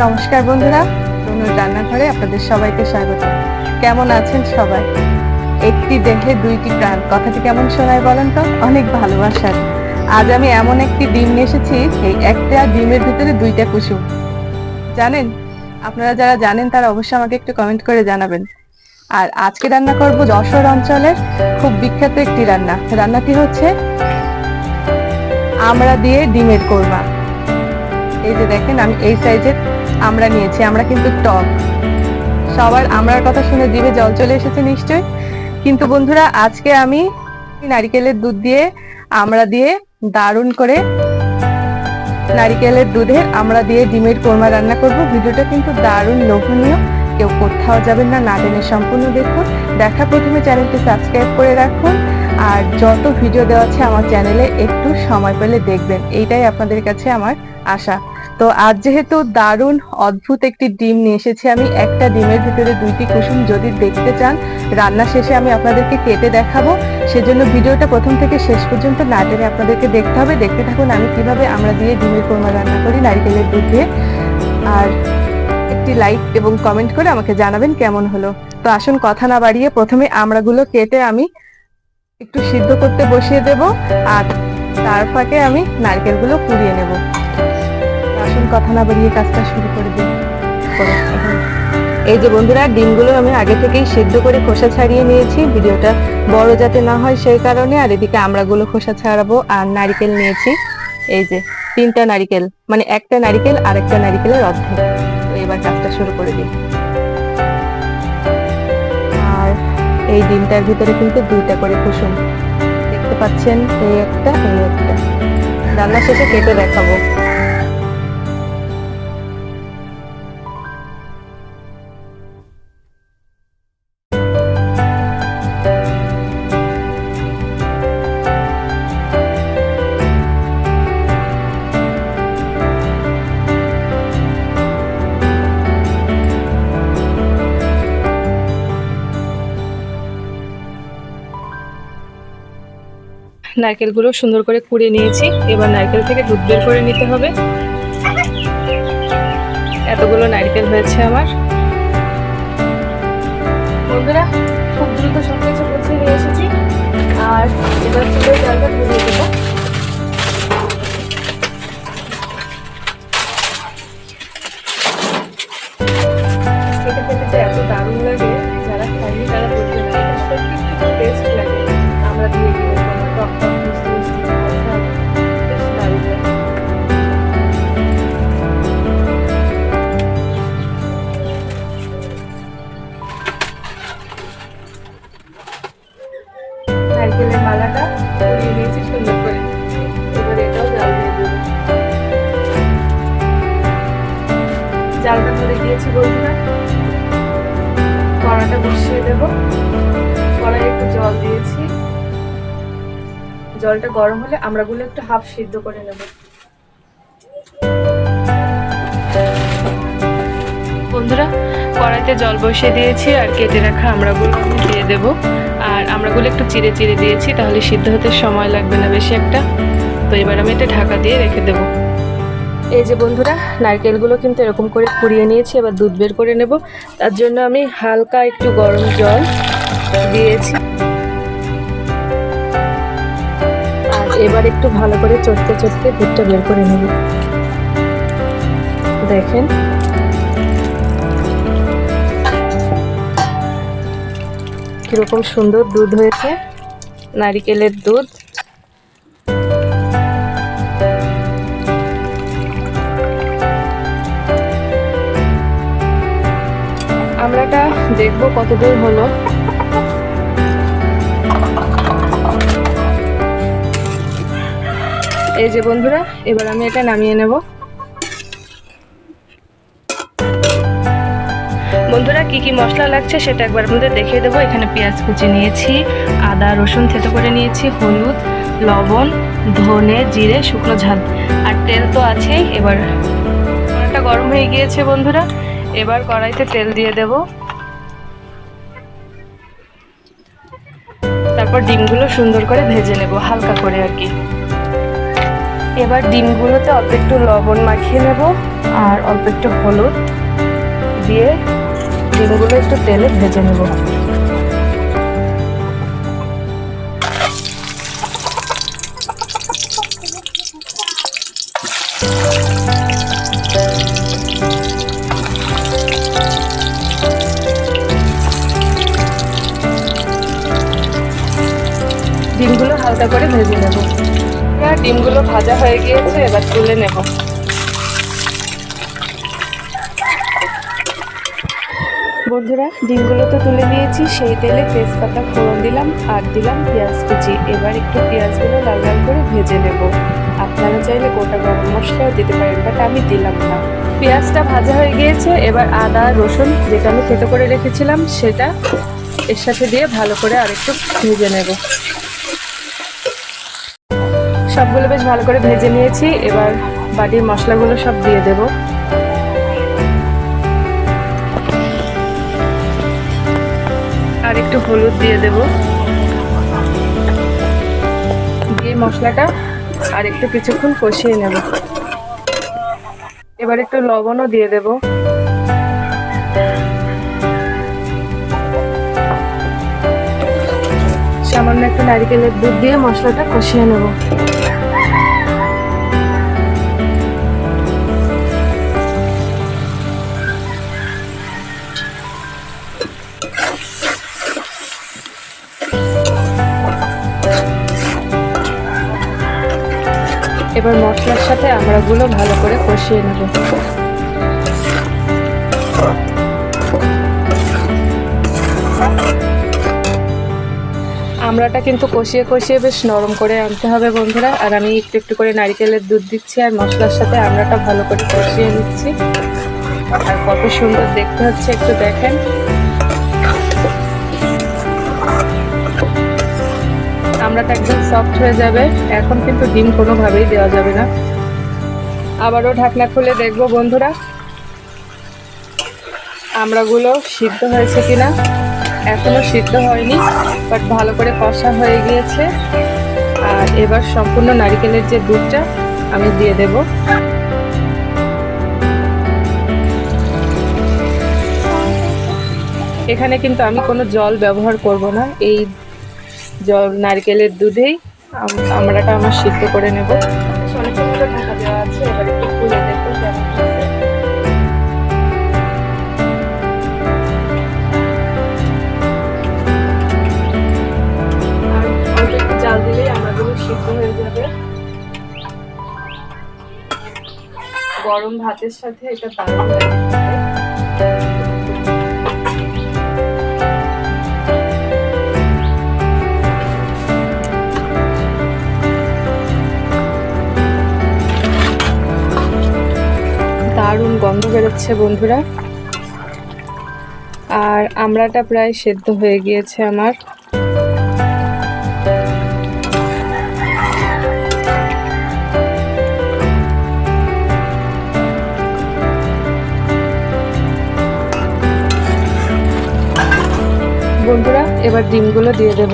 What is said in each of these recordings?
নমস্কার বন্ধুরা, তনুর রান্নাঘরে আপনাদের সবাইকে স্বাগত। কেমন আছেন সবাই? একটি দেহে দুইটি প্রাণ, কথাটি কেমন শোনায় বলেন তো? অনেক ভালোবাসার। আজ আমি এমন একটি ডিম নিয়ে এসেছি, এই একটা ডিমের ভিতরে দুইটা কুসুম। জানেন? আপনারা যারা জানেন তারা অবশ্যই আমাকে একটু কমেন্ট করে জানাবেন। আর আজকে রান্না করব যশোর অঞ্চলের খুব বিখ্যাত একটি রান্না। রান্নাটি হচ্ছে আমড়া দিয়ে ডিমের কোরমা। এই যে দেখেন, আমি এই সাইজের আমড়া নিয়েছি। আমরা কিন্তু টক, সবার আমড়ার কথা শুনে জিভে জল চলে এসেছে নিশ্চয়। কিন্তু বন্ধুরা, আজকে আমি নারিকেলের দুধ দিয়ে আমড়া দিয়ে দারুণ করে নারিকেলের দুধের আমড়া দিয়ে ডিমের কোরমা রান্না করব। ভিডিওটা কিন্তু দারুণ লোভনীয়, কেউ কোথাও যাবেন না, না টেনে সম্পূর্ণ দেখুন। দেখা প্রথমে চ্যানেলটি সাবস্ক্রাইব করে রাখুন, আর যত ভিডিও দেওয়া আছে আমার চ্যানেলে একটু সময় পেলে দেখবেন, এইটাই আপনাদের কাছে আমার আশা। তো আজ যেহেতু দারুণ অদ্ভুত একটি ডিম নিয়ে এসেছি আমি, একটা ডিমের ভিতরে দুইটি কুসুম। যদি দেখতে চান রান্না শেষে আমি আপনাদেরকে কেটে দেখাবো, সেজন্য ভিডিওটা প্রথম থেকে শেষ পর্যন্ত না টেনে আপনাদেরকে দেখতে হবে। দেখতে থাকুন আমি কিভাবে আমরা দিয়ে ডিমের কোরমা রান্না করি নারকেলের দুধ দিয়ে। আর একটি লাইক এবং কমেন্ট করে আমাকে জানাবেন কেমন হলো। তো আসুন কথা না বাড়িয়ে প্রথমে আমড়াগুলো কেটে আমি একটু সিদ্ধ করতে বসিয়ে দেব, আর তার ফাঁকে আমি নারকেলগুলো কুড়িয়ে নেব। আসুন কথা না বাড়িয়ে কাজটা শুরু করে দিই। এই যে বন্ধুরা, ডিমগুলো আমি আগে থেকেই সিদ্ধ করে খোসা ছাড়িয়ে নিয়েছি, ভিডিওটা বড় যাতে না হয় সেই কারণে। আর এদিকে আমড়াগুলো খোসা ছাড়াবো। আর নারকেল নিয়েছি, এই যে 3টা নারকেল, মানে একটা নারকেল আর একটা নারকেলের অর্ধেক। তো এবার কাজটা শুরু করে দিই। আর এই ডিমটার ভিতরে কিন্তু 2টা করে কুসুম দেখতে পাচ্ছেন, এই একটা এই একটা। রান্না শেষে কেটে দেখাবো। নারকেলগুলো সুন্দর করে কুড়িয়ে নিয়েছি। এবার নারকেল থেকে দুধ বের করে নিতে হবে। এতগুলো নারকেল হয়েছে আমার। বন্ধুরা, খুব দ্রুত সবকিছু গুছিয়ে নিয়ে এসেছি। আর এবার চুলের জালটা ধরিয়ে দেবো। খেতে খেতে যে এত দারুণ লাগে, যারা খাইনি তারা বুঝবে না। এটা সত্যি খুব টেস্ট লাগে। আমরা দিয়ে দিই টক টক মিষ্টি মিষ্টি ঝাল বেশ দারুণ লাগে। নারকেলের মালাটা পরিয়ে নিয়েছি সুন্দর করে। এবার এটাও জাল দিয়ে দেবো। জালটা ধরে দিয়েছি বন্ধুরা। কড়াটা বসিয়ে দেব। কড়াই একটু জল দিয়েছি। জলটা গরম হলে আমড়াগুলো একটু হাফ সিদ্ধ করে নেব। বন্ধুরা, কড়াইতে জল বসিয়ে দিয়েছি, আর কেটে রাখা আমড়াগুলো আমি দিয়ে দেব। আর আমড়াগুলো একটু চিড়ে চিড়ে দিয়েছি, তাহলে সিদ্ধ হতে সময় লাগবে না বেশি একটা। তো এবার আমি এটা ঢাকা দিয়ে রেখে দেব। এই যে বন্ধুরা, নারকেলগুলো কিন্তু এরকম করে কুড়িয়ে নিয়েছি। এবার দুধ বের করে নেব। তার জন্য আমি হালকা একটু গরম জল দিয়েছি। আর এবার একটু ভালো করে চটকে চটকে দুধটা বের করে নেব। দেখেন, কিরকম সুন্দর দুধ হয়েছে, নারকেলের দুধ। আমরাটা দেখবো কতদূর হলো। এই যে বন্ধুরা, এবার আমি এটা নামিয়ে নেব। বন্ধুরা, কি কি মশলা লাগছে সেটা একবার আপনাদের দেখিয়ে দেবো। এখানে পেঁয়াজ কুচি নিয়েছি, আদা রসুন থেতো করে নিয়েছি, হলুদ, লবণ, ধনে, জিরে, শুকনো ঝাল, আর তেল তো আছেই। এবার কড়াইটা গরম হয়ে গিয়েছে বন্ধুরা। এবার কড়াইতে তেল দিয়ে দেব। তারপর ডিমগুলো সুন্দর করে ভেজে নেব, হালকা করে আর কি। এবার ডিমগুলোতে অল্প একটু লবণ মাখিয়ে নেব আর অল্প একটু হলুদ দিয়ে ডিমগুলো একটু তেলে ভেজে নেব। ডিমগুলো হালকা করে ভেজে নেব। ডিমগুলো ভাজা হয়ে গিয়েছে, এবার তুলে নেব। বন্ধুরা, ডিমগুলো তো তুলে নিয়েছি। সেই তেলে তেজপাতা ফোড়ন দিলাম আর দিলাম পেঁয়াজ কুচি। এবার একটু পেঁয়াজগুলো লাল লাল করে ভেজে নেব। আপনারা চাইলে গোটা গরম মশলাও দিতে পারেন, বাট আমি দিলাম না। পেঁয়াজটা ভাজা হয়ে গিয়েছে, এবার আদা রসুন যেটা আমি থেতো করে রেখেছিলাম সেটা এর সাথে দিয়ে ভালো করে আরেকটু ভেজে নেব। সবগুলো বেশ ভালো করে ভেজে নিয়েছি। এবার বাটির মশলাগুলো সব দিয়ে দেব। আর একটু হলুদ দিয়ে দেব। দিয়ে মশলাটা আর একটু কিছুক্ষণ কষিয়ে নেব। এবার একটু লবণও দিয়ে দেব। সামান্য একটু নারকেলের দুধ দিয়ে মশলাটা কষিয়ে নেব। এবার মশলার সাথে আমড়াগুলো ভালো করে কষিয়ে নেব। আমড়াটা কিন্তু কষিয়ে কষিয়ে বেশ নরম করে আনতে হবে বন্ধুরা। আর আমি একটু একটু করে নারকেলের দুধ দিচ্ছি আর মশলার সাথে আমড়াটা ভালো করে কষিয়ে নিচ্ছি। আর কত সুন্দর দেখতে হচ্ছে একটু দেখেন। আমড়াটা একদম সফট হয়ে যাবে। এখন কিন্তু ডিম কোনোভাবেই দেওয়া যাবে না। আবারও ঢাকনা খুলে দেখবো বন্ধুরা আমড়াগুলো সিদ্ধ হয়েছে কিনা। এখনো সিদ্ধ হয়নি, বাট ভালো করে কষা হয়ে গিয়েছে। আর এবার সম্পূর্ণ নারকেলের যে দুধটা আমি দিয়ে দেব। এখানে কিন্তু আমি কোনো জল ব্যবহার করব না। এই জল নারকেলের দুধেই আমড়াটা আমার সিদ্ধ করে নেব। অনেকক্ষণ ধরে ঢাকা দেওয়া আছে, এবার একটু খুলে দেখবো কেমন হয়েছে। আর অল্প একটু জাল দিলেই আমড়াগুলো সিদ্ধ হয়ে যাবে। গরম ভাতের সাথে এটা দারুণ লাগে। দারুণ গন্ধ বেরোচ্ছে বন্ধুরা। আর আমড়াটা প্রায় সেদ্ধ হয়ে গিয়েছে আমার। বন্ধুরা, এবার ডিমগুলো দিয়ে দেব।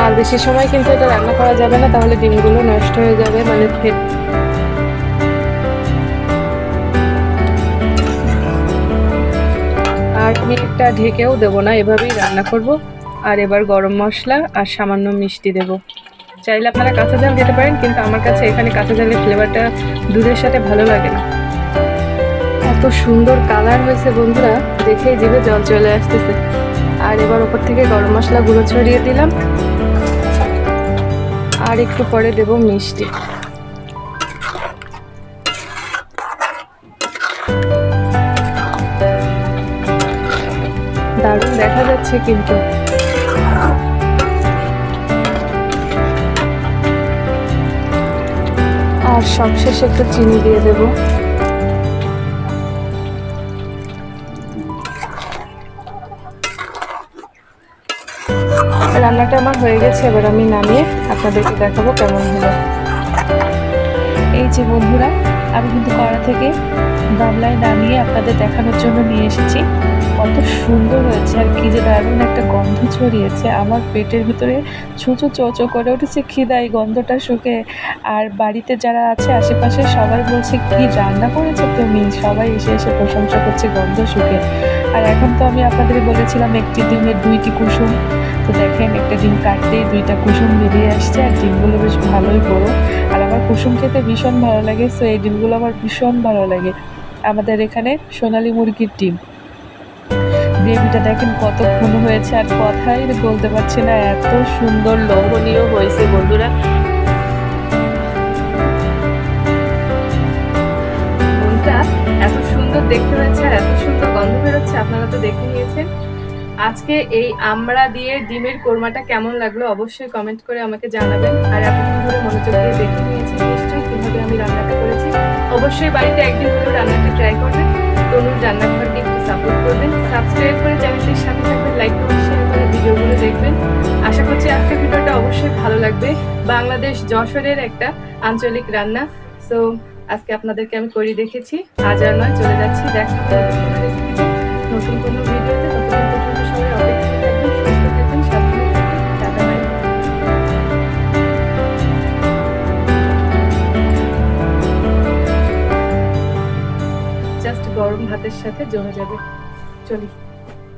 আর বেশি সময় কিন্তু এটা রান্না করা যাবে না, তাহলে ডিমগুলো নষ্ট হয়ে যাবে, মানে আর আমি একটা ঢেকেও দেবো না, এভাবেই রান্না করব। আর এবার গরম মশলা আর সামান্য মিষ্টি দেব। চাইলে আপনারা কাঁচা ঝাল দিতে পারেন, কিন্তু আমার কাছে এখানে কাঁচা ঝালের ফ্লেভারটা দুধের সাথে ভালো লাগে না। এত সুন্দর কালার হয়েছে বন্ধুরা, দেখেই জিভে জল চলে আসতেছে। আর এবার ওপর থেকে গরম মশলা গুঁড়ো ছড়িয়ে দিলাম। আর একটু পরে দেব মিষ্টি। দারুণ দেখা যাচ্ছে কিন্তু। আর সবশেষে একটু চিনি দিয়ে দেব। রান্নাটা আমার হয়ে গেছে, এবার আমি নামিয়ে আপনাদেরকে দেখাবো কেমন হলো। এই যে বন্ধুরা, আমি কিন্তু কড়া থেকে গামলায় নামিয়ে আপনাদের দেখানোর জন্য নিয়ে এসেছি। কত সুন্দর হয়েছে আর কি যে দারুণ একটা গন্ধ ছড়িয়েছে, আমার পেটের ভিতরে ছুঁচো চোচো করে উঠেছে খিদা এই গন্ধটা শুকে। আর বাড়িতে যারা আছে আশেপাশে সবাই বলছে কি রান্না করেছো তুমি, সবাই এসে এসে প্রশংসা করছে গন্ধ শুকে। আর এখন তো আমি আপনাদের বলেছিলাম একটি ডিমের 2টি কুসুম, তো দেখেন একটা ডিম কাটতেই 2টা কুসুম বেরিয়ে আসছে আর ডিমগুলো বেশ ভালোই বড়। আর আমার কুসুম খেতে ভীষণ ভালো লাগে, সো এই ডিমগুলো আমার ভীষণ ভালো লাগে। আমাদের এখানে সোনালী মুরগির ডিম। গ্রেভিটা দেখেন কত ঘন হয়েছে আর কথাই বলতে পারছি না, এত সুন্দর লোভনীয় হয়েছে বন্ধুরা। মনটা এত সুন্দর দেখতে হয়েছে আর এত সুন্দর গন্ধ বেরোচ্ছে, আপনারা তো দেখে নিয়েছেন। আজকে এই আমড়া দিয়ে ডিমের কোরমাটা কেমন লাগলো অবশ্যই কমেন্ট করে আমাকে জানাবেন। আর এতক্ষণ ধরে মনোযোগ দিয়ে দেখে নিয়েছি নিশ্চয়ই কিভাবে আমি রান্নাটা করেছি। অবশ্যই বাড়িতে একদিন হলেও রান্নাটা ট্রাই করবেন। তনুর রান্নাঘরকে একটু সাপোর্ট করবেন, সাবস্ক্রাইব করে চ্যানেলটির সাথে থাকবেন, লাইক কমেন্ট শেয়ার করে ভিডিওগুলো দেখবেন। আশা করছি আজকের ভিডিওটা অবশ্যই ভালো লাগবে। বাংলাদেশ যশোরের একটা আঞ্চলিক রান্না, সো আজকে আপনাদেরকে আমি করে দেখেছি। আজ আর নয়, চলে যাচ্ছি, দেখা হবে নতুন কোনো ভিডিওতে। ততদিন পর্যন্ত সবাই অপেক্ষায় থাকবেন, সুস্থ থাকবেন, সাবধানে থাকবেন, টাটা বাই। জাস্ট গরম ভাতের সাথে জমে যাবে। চলি।